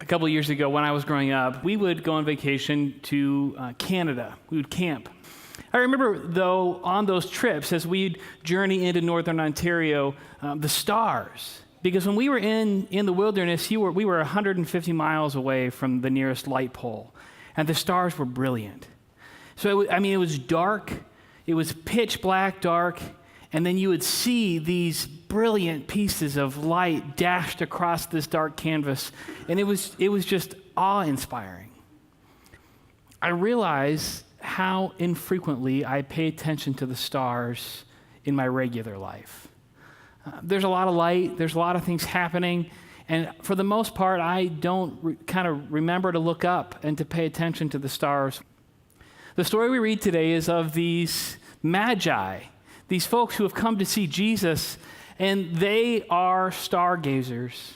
A couple of years ago when I was growing up, we would go on vacation to Canada. We would camp. I remember, though, on those trips, as we'd journey into northern Ontario, the stars. Because when we were in the wilderness, we were 150 miles away from the nearest light pole, and the stars were brilliant. So, it was dark. It was pitch black dark, and then you would see these brilliant pieces of light dashed across this dark canvas, and it was just awe-inspiring. I realized how infrequently I pay attention to the stars in my regular life. There's a lot of light, there's a lot of things happening, and for the most part, I don't remember to look up and to pay attention to the stars. The story we read today is of these magi, these folks who have come to see Jesus, and they are stargazers.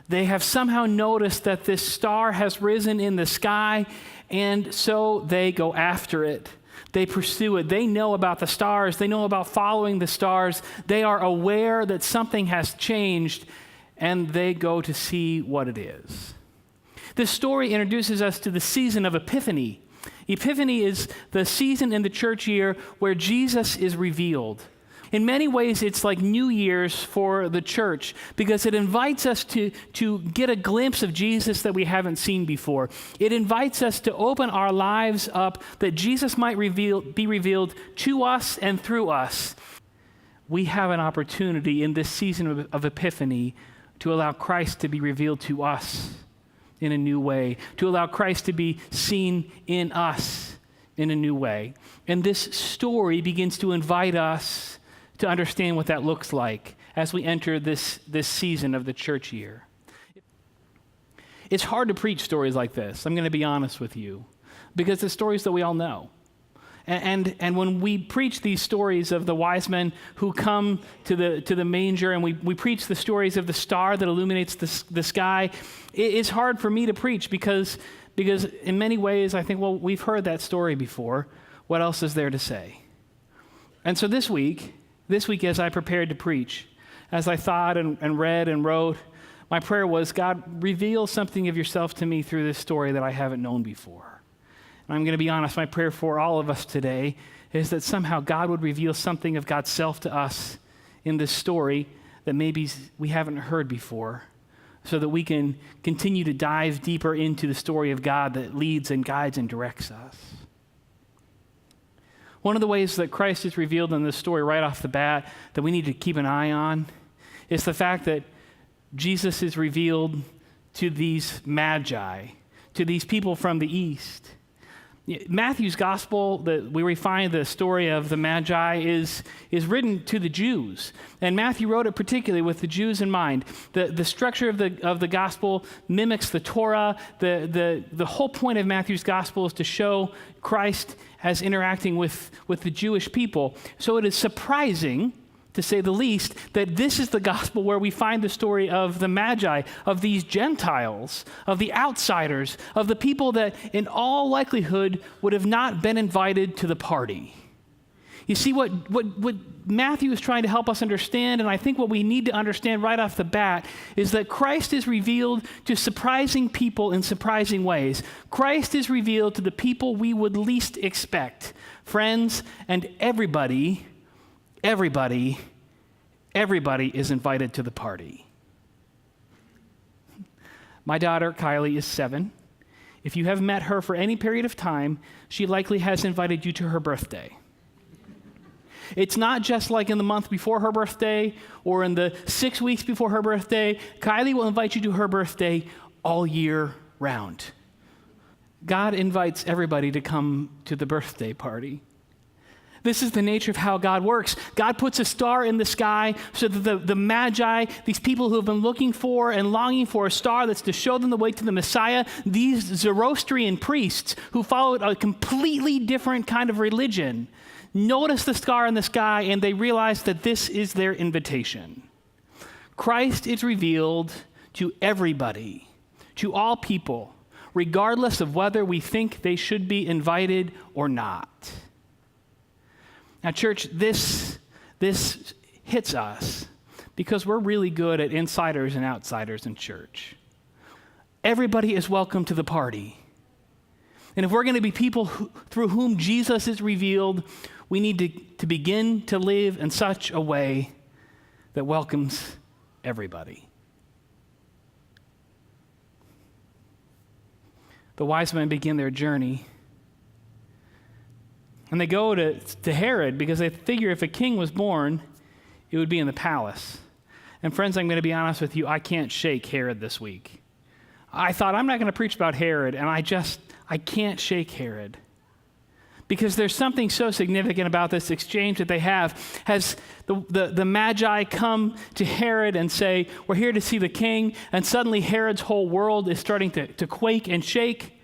They have somehow noticed that this star has risen in the sky, and so they go after it. They pursue it. They know about the stars. They know about following the stars. They are aware that something has changed, and they go to see what it is. This story introduces us to the season of Epiphany. Epiphany is the season in the church year where Jesus is revealed. In many ways, it's like New Year's for the church because it invites us to get a glimpse of Jesus that we haven't seen before. It invites us to open our lives up that Jesus might be revealed to us and through us. We have an opportunity in this season of Epiphany to allow Christ to be revealed to us in a new way, to allow Christ to be seen in us in a new way. And this story begins to invite us to understand what that looks like as we enter this season of the church year. It's hard to preach stories like this, I'm going to be honest with you, because it's stories that we all know. And when we preach these stories of the wise men who come to the manger, and we preach the stories of the star that illuminates the sky, it's hard for me to preach because in many ways I think, well, we've heard that story before. What else is there to say? And so this week as I prepared to preach, as I thought and read and wrote, my prayer was, God, reveal something of yourself to me through this story that I haven't known before. And I'm going to be honest, my prayer for all of us today is that somehow God would reveal something of God's self to us in this story that maybe we haven't heard before, so that we can continue to dive deeper into the story of God that leads and guides and directs us. One of the ways that Christ is revealed in this story right off the bat that we need to keep an eye on is the fact that Jesus is revealed to these magi, to these people from the east. Matthew's gospel, where we find the story of the Magi, is written to the Jews. And Matthew wrote it particularly with the Jews in mind. The structure of the gospel mimics the Torah. The whole point of Matthew's gospel is to show Christ as interacting with the Jewish people. So it is surprising, to say the least, that this is the gospel where we find the story of the Magi, of these Gentiles, of the outsiders, of the people that in all likelihood would have not been invited to the party. You see, what Matthew is trying to help us understand, and I think what we need to understand right off the bat, is that Christ is revealed to surprising people in surprising ways. Christ is revealed to the people we would least expect, friends, and everybody is invited to the party. My daughter, Kylie, is 7. If you have met her for any period of time, she likely has invited you to her birthday. It's not just like in the month before her birthday or in the 6 weeks before her birthday. Kylie will invite you to her birthday all year round. God invites everybody to come to the birthday party. This is the nature of how God works. God puts a star in the sky so that the Magi, these people who have been looking for and longing for a star that's to show them the way to the Messiah, these Zoroastrian priests who followed a completely different kind of religion, notice the star in the sky and they realize that this is their invitation. Christ is revealed to everybody, to all people, regardless of whether we think they should be invited or not. Now, church, this hits us because we're really good at insiders and outsiders in church. everybody is welcome to the party. And if we're going to be people through whom Jesus is revealed, we need to begin to live in such a way that welcomes everybody. The wise men begin their journey, and they go to Herod because they figure if a king was born, it would be in the palace. And friends, I'm going to be honest with you, I can't shake Herod this week. I thought I'm not going to preach about Herod, and I can't shake Herod. Because there's something so significant about this exchange that they have. As the Magi come to Herod and say, we're here to see the king, and suddenly Herod's whole world is starting to quake and shake.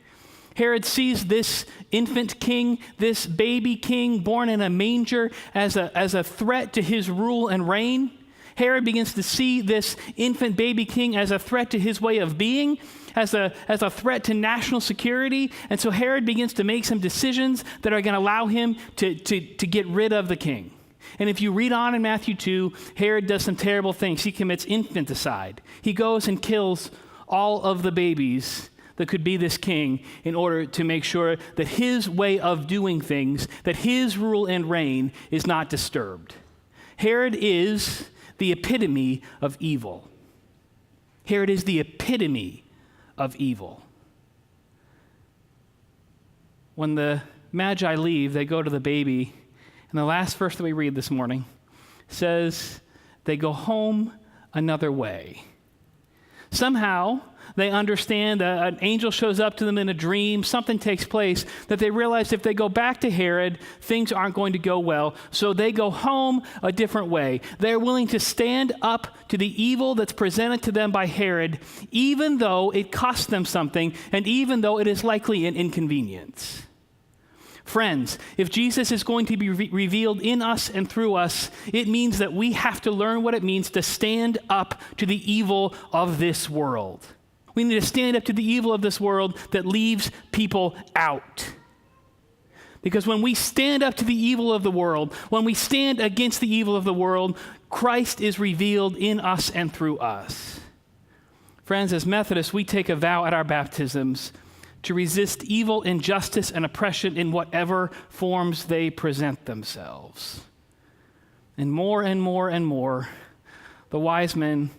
Herod sees this infant king, this baby king born in a manger as a threat to his rule and reign. Herod begins to see this infant baby king as a threat to his way of being, as a threat to national security. And so Herod begins to make some decisions that are going to allow him to get rid of the king. And if you read on in Matthew 2, Herod does some terrible things. He commits infanticide. He goes and kills all of the babies that could be this king in order to make sure that his way of doing things, that his rule and reign is not disturbed. Herod is the epitome of evil. Herod is the epitome of evil. When the Magi leave, they go to the baby, and the last verse that we read this morning says they go home another way. Somehow, they understand an angel shows up to them in a dream, something takes place, that they realize if they go back to Herod, things aren't going to go well, so they go home a different way. They're willing to stand up to the evil that's presented to them by Herod, even though it costs them something, and even though it is likely an inconvenience. Friends, if Jesus is going to be revealed in us and through us, it means that we have to learn what it means to stand up to the evil of this world. We need to stand up to the evil of this world that leaves people out. Because when we stand up to the evil of the world, when we stand against the evil of the world, Christ is revealed in us and through us. Friends, as Methodists, we take a vow at our baptisms to resist evil, injustice, and oppression in whatever forms they present themselves. And more, the wise men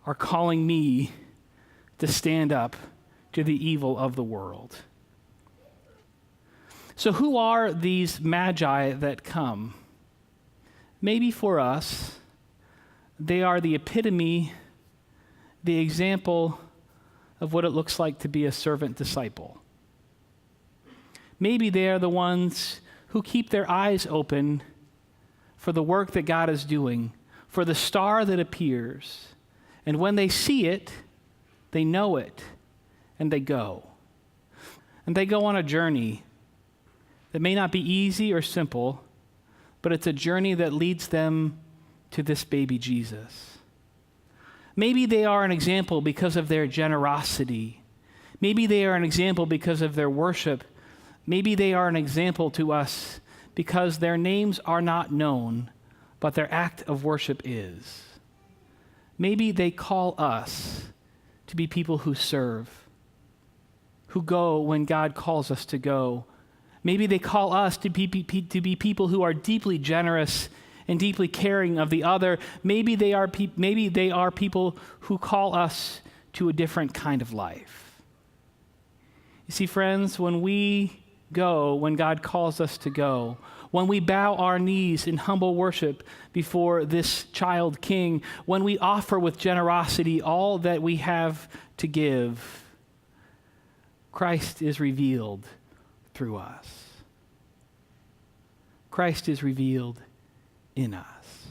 are calling me to stand up to the evil of the world. So who are these magi that come? Maybe for us, they are the epitome, the example of what it looks like to be a servant disciple. Maybe they are the ones who keep their eyes open for the work that God is doing, for the star that appears. And when they see it, they know it, and they go. And they go on a journey that may not be easy or simple, but it's a journey that leads them to this baby Jesus. Maybe they are an example because of their generosity. Maybe they are an example because of their worship. Maybe they are an example to us because their names are not known, but their act of worship is. Maybe they call us to be people who serve, who go when God calls us to go. Maybe they call us to be people who are deeply generous and deeply caring of the other. Maybe they are people who call us to a different kind of life. You see, friends, when we go, when God calls us to go, when we bow our knees in humble worship before this child king, when we offer with generosity all that we have to give, Christ is revealed through us. Christ is revealed in us.